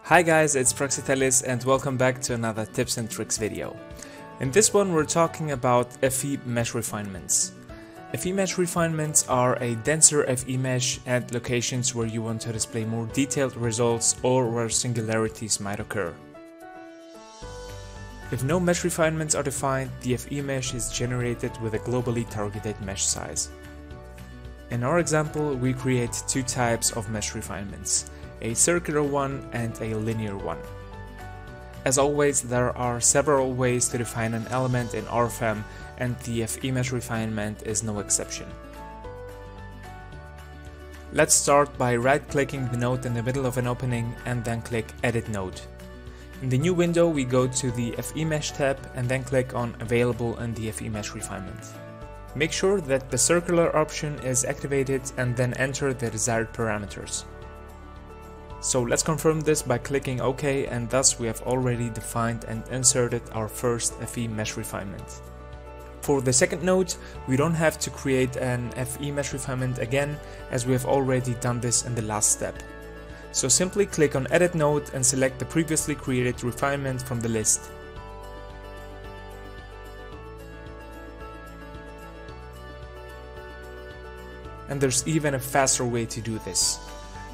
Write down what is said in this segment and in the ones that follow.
Hi guys, it's Praxitelis and welcome back to another tips and tricks video. In this one we're talking about FE mesh refinements. FE mesh refinements are a denser FE mesh at locations where you want to display more detailed results or where singularities might occur. If no mesh refinements are defined, the FE mesh is generated with a globally targeted mesh size. In our example, we create two types of mesh refinements, a circular one and a linear one. As always, there are several ways to define an element in RFEM, and the FE mesh refinement is no exception. Let's start by right-clicking the node in the middle of an opening and then click Edit Node. In the new window, we go to the FE mesh tab and then click on Available in the FE mesh refinement. Make sure that the circular option is activated and then enter the desired parameters. So let's confirm this by clicking OK, and thus we have already defined and inserted our first FE mesh refinement. For the second node, we don't have to create an FE mesh refinement again, as we have already done this in the last step. So simply click on Edit Node and select the previously created refinement from the list. And there's even a faster way to do this.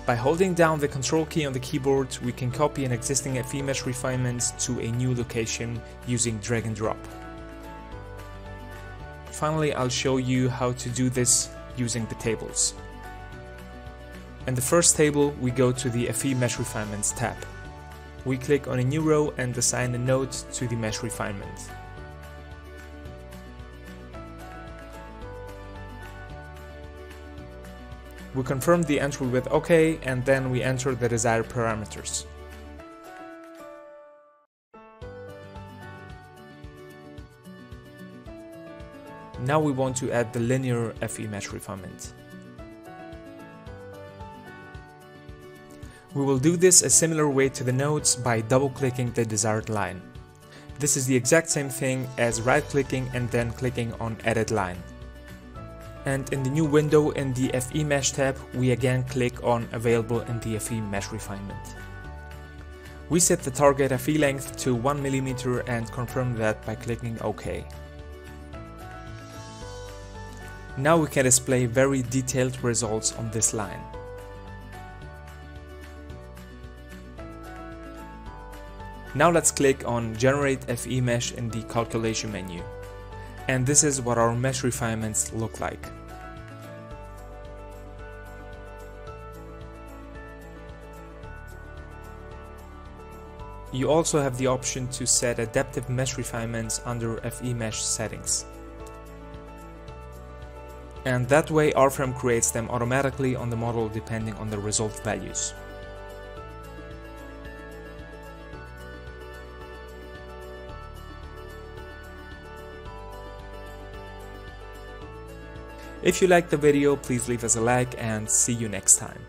By holding down the Control key on the keyboard, we can copy an existing FE mesh refinement to a new location using drag and drop. Finally, I'll show you how to do this using the tables. In the first table, we go to the FE mesh refinements tab. We click on a new row and assign a node to the mesh refinement. We confirm the entry with OK, and then we enter the desired parameters. Now we want to add the linear FE mesh refinement. We will do this a similar way to the nodes by double-clicking the desired line. This is the exact same thing as right-clicking and then clicking on Edit Line. And in the new window in the FE mesh tab, we again click on Available in the FE mesh refinement. We set the target FE length to 1 mm and confirm that by clicking OK. Now we can display very detailed results on this line. Now let's click on Generate FE Mesh in the calculation menu. And this is what our mesh refinements look like. You also have the option to set adaptive mesh refinements under FE mesh settings. And that way RFEM creates them automatically on the model depending on the result values. If you liked the video, please leave us a like and see you next time.